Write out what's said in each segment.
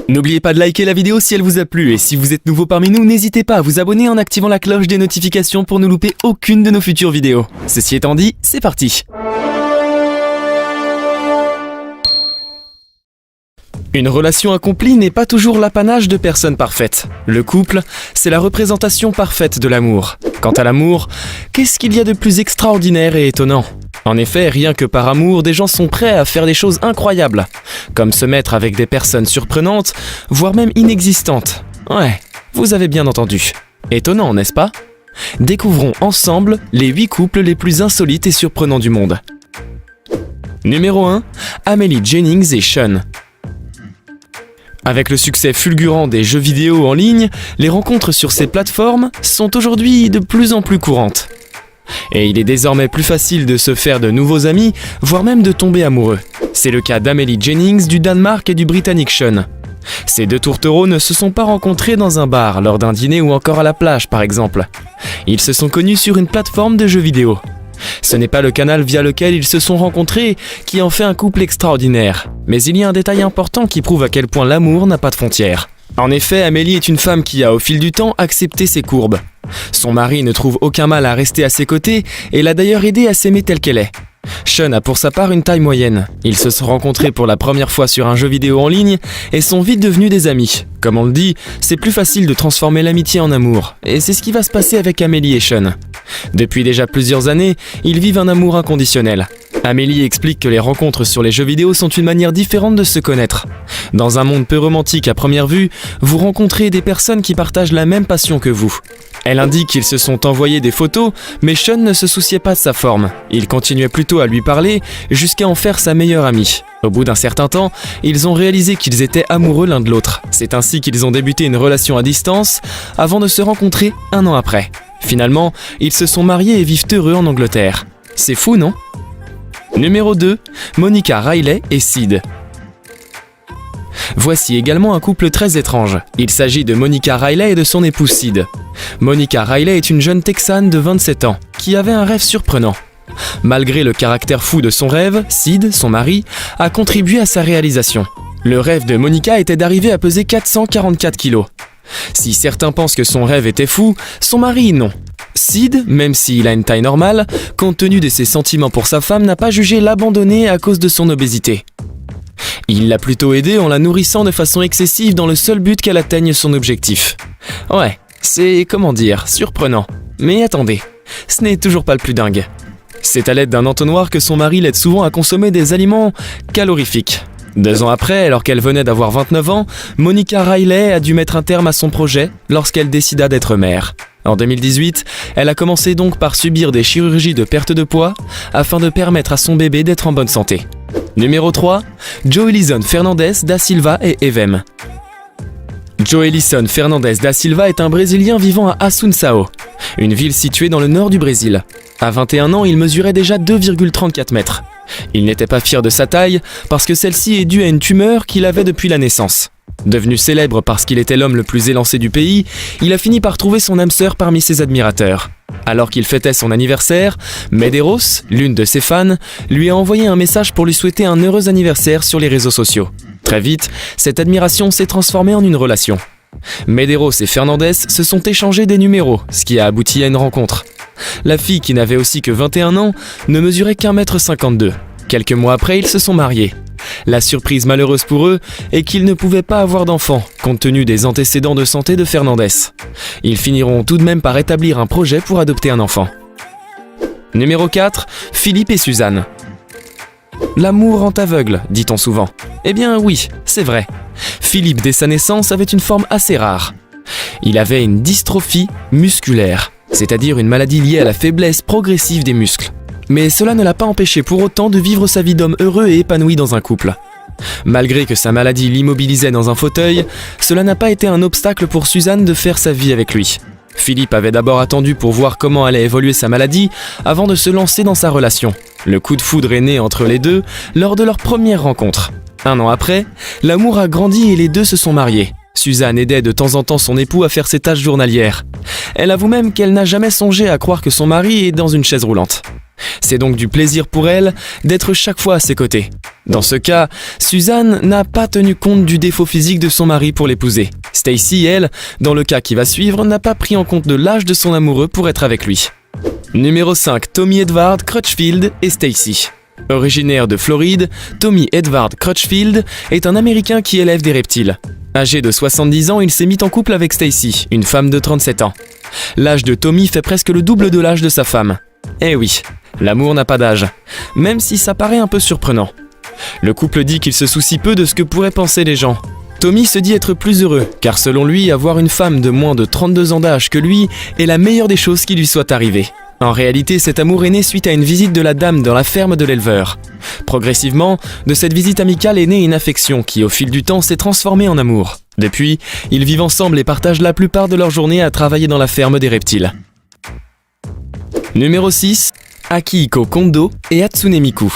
N'oubliez pas de liker la vidéo si elle vous a plu et si vous êtes nouveau parmi nous, n'hésitez pas à vous abonner en activant la cloche des notifications pour ne louper aucune de nos futures vidéos. Ceci étant dit, c'est parti! Une relation accomplie n'est pas toujours l'apanage de personnes parfaites. Le couple, c'est la représentation parfaite de l'amour. Quant à l'amour, qu'est-ce qu'il y a de plus extraordinaire et étonnant ? En effet, rien que par amour, des gens sont prêts à faire des choses incroyables, comme se mettre avec des personnes surprenantes, voire même inexistantes. Ouais, vous avez bien entendu. Étonnant, n'est-ce pas ? Découvrons ensemble les 8 couples les plus insolites et surprenants du monde. Numéro 1, Amélie Jennings et Sean. Avec le succès fulgurant des jeux vidéo en ligne, les rencontres sur ces plateformes sont aujourd'hui de plus en plus courantes. Et il est désormais plus facile de se faire de nouveaux amis, voire même de tomber amoureux. C'est le cas d'Amélie Jennings du Danemark et du Britannique Sean. Ces deux tourtereaux ne se sont pas rencontrés dans un bar, lors d'un dîner ou encore à la plage par exemple. Ils se sont connus sur une plateforme de jeux vidéo. Ce n'est pas le canal via lequel ils se sont rencontrés qui en fait un couple extraordinaire. Mais il y a un détail important qui prouve à quel point l'amour n'a pas de frontières. En effet, Amélie est une femme qui a, au fil du temps, accepté ses courbes. Son mari ne trouve aucun mal à rester à ses côtés et l'a d'ailleurs aidé à s'aimer telle qu'elle est. Sean a pour sa part une taille moyenne. Ils se sont rencontrés pour la première fois sur un jeu vidéo en ligne et sont vite devenus des amis. Comme on le dit, c'est plus facile de transformer l'amitié en amour. Et c'est ce qui va se passer avec Amélie et Sean. Depuis déjà plusieurs années, ils vivent un amour inconditionnel. Amélie explique que les rencontres sur les jeux vidéo sont une manière différente de se connaître. Dans un monde peu romantique à première vue, vous rencontrez des personnes qui partagent la même passion que vous. Elle indique qu'ils se sont envoyés des photos, mais Sean ne se souciait pas de sa forme. Il continuait plutôt à lui parler, jusqu'à en faire sa meilleure amie. Au bout d'un certain temps, ils ont réalisé qu'ils étaient amoureux l'un de l'autre. C'est ainsi qu'ils ont débuté une relation à distance, avant de se rencontrer un an après. Finalement, ils se sont mariés et vivent heureux en Angleterre. C'est fou, non ? Numéro 2, Monica Riley et Sid. Voici également un couple très étrange. Il s'agit de Monica Riley et de son époux Sid. Monica Riley est une jeune Texane de 27 ans, qui avait un rêve surprenant. Malgré le caractère fou de son rêve, Sid, son mari, a contribué à sa réalisation. Le rêve de Monica était d'arriver à peser 444 kilos. Si certains pensent que son rêve était fou, son mari non. Sid, même s'il a une taille normale, compte tenu de ses sentiments pour sa femme, n'a pas jugé l'abandonner à cause de son obésité. Il l'a plutôt aidée en la nourrissant de façon excessive dans le seul but qu'elle atteigne son objectif. Ouais, c'est, surprenant. Mais attendez, ce n'est toujours pas le plus dingue. C'est à l'aide d'un entonnoir que son mari l'aide souvent à consommer des aliments calorifiques. 2 ans après, alors qu'elle venait d'avoir 29 ans, Monica Riley a dû mettre un terme à son projet lorsqu'elle décida d'être mère. En 2018, elle a commencé donc par subir des chirurgies de perte de poids afin de permettre à son bébé d'être en bonne santé. Numéro 3, Joelison Fernandes da Silva et Evem. Joelison Fernandes da Silva est un Brésilien vivant à Assunção, une ville située dans le nord du Brésil. À 21 ans, il mesurait déjà 2,34 mètres. Il n'était pas fier de sa taille parce que celle-ci est due à une tumeur qu'il avait depuis la naissance. Devenu célèbre parce qu'il était l'homme le plus élancé du pays, il a fini par trouver son âme sœur parmi ses admirateurs. Alors qu'il fêtait son anniversaire, Medeiros, l'une de ses fans, lui a envoyé un message pour lui souhaiter un heureux anniversaire sur les réseaux sociaux. Très vite, cette admiration s'est transformée en une relation. Medeiros et Fernandes se sont échangés des numéros, ce qui a abouti à une rencontre. La fille, qui n'avait aussi que 21 ans, ne mesurait qu'1,52 m. Quelques mois après, ils se sont mariés. La surprise malheureuse pour eux est qu'ils ne pouvaient pas avoir d'enfants, compte tenu des antécédents de santé de Fernandes. Ils finiront tout de même par établir un projet pour adopter un enfant. Numéro 4, Philippe et Suzanne. L'amour rend aveugle, dit-on souvent. Eh bien oui, c'est vrai. Philippe, dès sa naissance, avait une forme assez rare. Il avait une dystrophie musculaire, c'est-à-dire une maladie liée à la faiblesse progressive des muscles. Mais cela ne l'a pas empêché pour autant de vivre sa vie d'homme heureux et épanoui dans un couple. Malgré que sa maladie l'immobilisait dans un fauteuil, cela n'a pas été un obstacle pour Suzanne de faire sa vie avec lui. Philippe avait d'abord attendu pour voir comment allait évoluer sa maladie avant de se lancer dans sa relation. Le coup de foudre est né entre les deux lors de leur première rencontre. 1 an après, l'amour a grandi et les deux se sont mariés. Suzanne aidait de temps en temps son époux à faire ses tâches journalières. Elle avoue même qu'elle n'a jamais songé à croire que son mari est dans une chaise roulante. C'est donc du plaisir pour elle d'être chaque fois à ses côtés. Dans ce cas, Suzanne n'a pas tenu compte du défaut physique de son mari pour l'épouser. Stacy, elle, dans le cas qui va suivre, n'a pas pris en compte de l'âge de son amoureux pour être avec lui. Numéro 5, Tommy Edward Crutchfield et Stacy. Originaire de Floride, Tommy Edward Crutchfield est un Américain qui élève des reptiles. Âgé de 70 ans, il s'est mis en couple avec Stacy, une femme de 37 ans. L'âge de Tommy fait presque le double de l'âge de sa femme. Eh oui, l'amour n'a pas d'âge, même si ça paraît un peu surprenant. Le couple dit qu'il se soucie peu de ce que pourraient penser les gens. Tommy se dit être plus heureux, car selon lui, avoir une femme de moins de 32 ans d'âge que lui est la meilleure des choses qui lui soit arrivée. En réalité, cet amour est né suite à une visite de la dame dans la ferme de l'éleveur. Progressivement, de cette visite amicale est née une affection qui, au fil du temps, s'est transformée en amour. Depuis, ils vivent ensemble et partagent la plupart de leur journée à travailler dans la ferme des reptiles. Numéro 6, Akihiko Kondo et Hatsune Miku.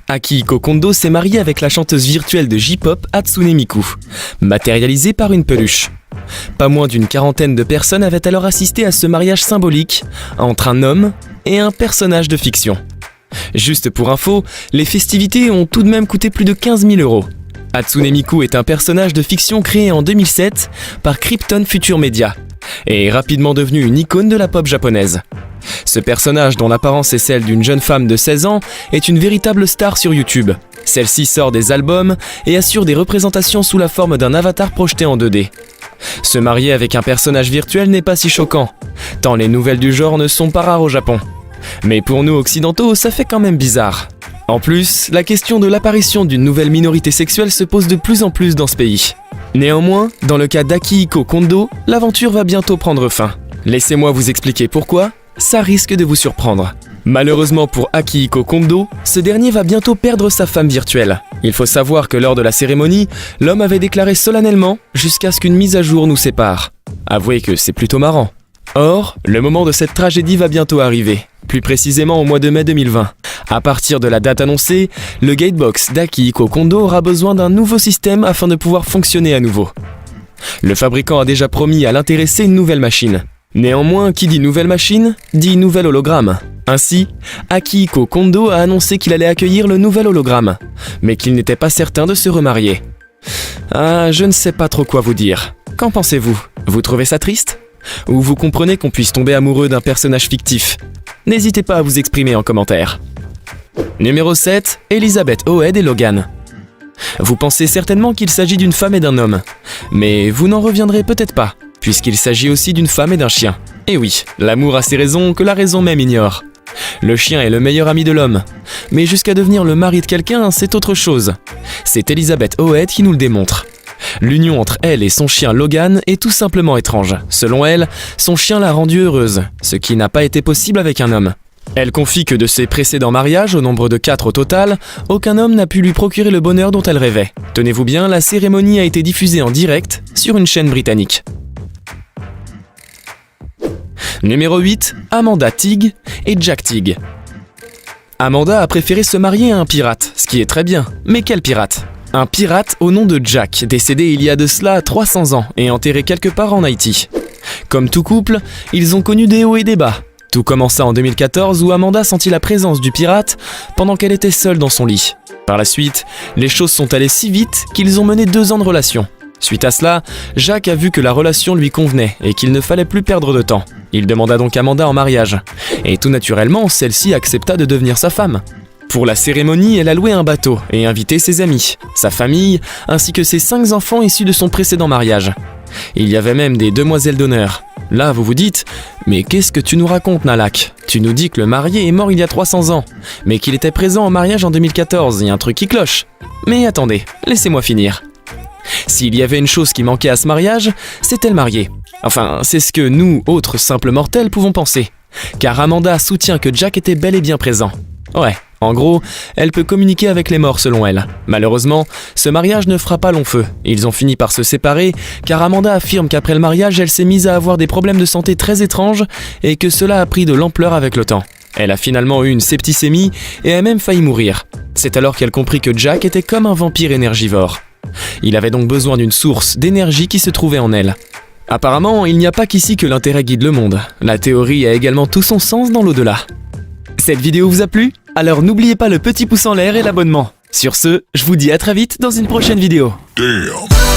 Akihiko Kondo s'est mariée avec la chanteuse virtuelle de J-pop Hatsune Miku, matérialisée par une peluche. Pas moins d'une quarantaine de personnes avaient alors assisté à ce mariage symbolique entre un homme et un personnage de fiction. Juste pour info, les festivités ont tout de même coûté plus de 15 000 €. Hatsune Miku est un personnage de fiction créé en 2007 par Krypton Future Media et est rapidement devenu une icône de la pop japonaise. Ce personnage, dont l'apparence est celle d'une jeune femme de 16 ans, est une véritable star sur YouTube. Celle-ci sort des albums et assure des représentations sous la forme d'un avatar projeté en 2D. Se marier avec un personnage virtuel n'est pas si choquant, tant les nouvelles du genre ne sont pas rares au Japon. Mais pour nous occidentaux, ça fait quand même bizarre. En plus, la question de l'apparition d'une nouvelle minorité sexuelle se pose de plus en plus dans ce pays. Néanmoins, dans le cas d'Akihiko Kondo, l'aventure va bientôt prendre fin. Laissez-moi vous expliquer pourquoi, ça risque de vous surprendre. Malheureusement pour Akihiko Kondo, ce dernier va bientôt perdre sa femme virtuelle. Il faut savoir que lors de la cérémonie, l'homme avait déclaré solennellement jusqu'à ce qu'une mise à jour nous sépare. Avouez que c'est plutôt marrant. Or, le moment de cette tragédie va bientôt arriver, plus précisément au mois de mai 2020. À partir de la date annoncée, le Gatebox d'Akihiko Kondo aura besoin d'un nouveau système afin de pouvoir fonctionner à nouveau. Le fabricant a déjà promis à l'intéressé une nouvelle machine. Néanmoins, qui dit nouvelle machine, dit nouvel hologramme. Ainsi, Akihiko Kondo a annoncé qu'il allait accueillir le nouvel hologramme, mais qu'il n'était pas certain de se remarier. Ah, je ne sais pas trop quoi vous dire. Qu'en pensez-vous? Vous trouvez ça triste? Ou vous comprenez qu'on puisse tomber amoureux d'un personnage fictif? N'hésitez pas à vous exprimer en commentaire. Numéro 7, Elizabeth Hoed et Logan. Vous pensez certainement qu'il s'agit d'une femme et d'un homme, mais vous n'en reviendrez peut-être pas, puisqu'il s'agit aussi d'une femme et d'un chien. Et oui, l'amour a ses raisons que la raison même ignore. Le chien est le meilleur ami de l'homme, mais jusqu'à devenir le mari de quelqu'un, c'est autre chose. C'est Elizabeth Hoed qui nous le démontre. L'union entre elle et son chien Logan est tout simplement étrange. Selon elle, son chien l'a rendue heureuse, ce qui n'a pas été possible avec un homme. Elle confie que de ses précédents mariages, au nombre de 4 au total, aucun homme n'a pu lui procurer le bonheur dont elle rêvait. Tenez-vous bien, la cérémonie a été diffusée en direct sur une chaîne britannique. Numéro 8, Amanda Tigg et Jack Tigg. Amanda a préféré se marier à un pirate, ce qui est très bien. Mais quel pirate? Un pirate au nom de Jack, décédé il y a de cela 300 ans et enterré quelque part en Haïti. Comme tout couple, ils ont connu des hauts et des bas. Tout commença en 2014 où Amanda sentit la présence du pirate pendant qu'elle était seule dans son lit. Par la suite, les choses sont allées si vite qu'ils ont mené 2 ans de relation. Suite à cela, Jack a vu que la relation lui convenait et qu'il ne fallait plus perdre de temps. Il demanda donc Amanda en mariage. Et tout naturellement, celle-ci accepta de devenir sa femme. Pour la cérémonie, elle a loué un bateau et invité ses amis, sa famille, ainsi que ses 5 enfants issus de son précédent mariage. Il y avait même des demoiselles d'honneur. Là, vous vous dites, mais qu'est-ce que tu nous racontes, Nalak? Tu nous dis que le marié est mort il y a 300 ans, mais qu'il était présent au mariage en 2014, il y a un truc qui cloche. Mais attendez, laissez-moi finir. S'il y avait une chose qui manquait à ce mariage, c'était le marié. Enfin, c'est ce que nous, autres simples mortels, pouvons penser. Car Amanda soutient que Jack était bel et bien présent. Ouais, en gros, elle peut communiquer avec les morts selon elle. Malheureusement, ce mariage ne fera pas long feu. Ils ont fini par se séparer, car Amanda affirme qu'après le mariage, elle s'est mise à avoir des problèmes de santé très étranges et que cela a pris de l'ampleur avec le temps. Elle a finalement eu une septicémie et a même failli mourir. C'est alors qu'elle comprit que Jack était comme un vampire énergivore. Il avait donc besoin d'une source d'énergie qui se trouvait en elle. Apparemment, il n'y a pas qu'ici que l'intérêt guide le monde. La théorie a également tout son sens dans l'au-delà. Cette vidéo vous a plu? Alors n'oubliez pas le petit pouce en l'air et l'abonnement. Sur ce, je vous dis à très vite dans une prochaine vidéo. Damn.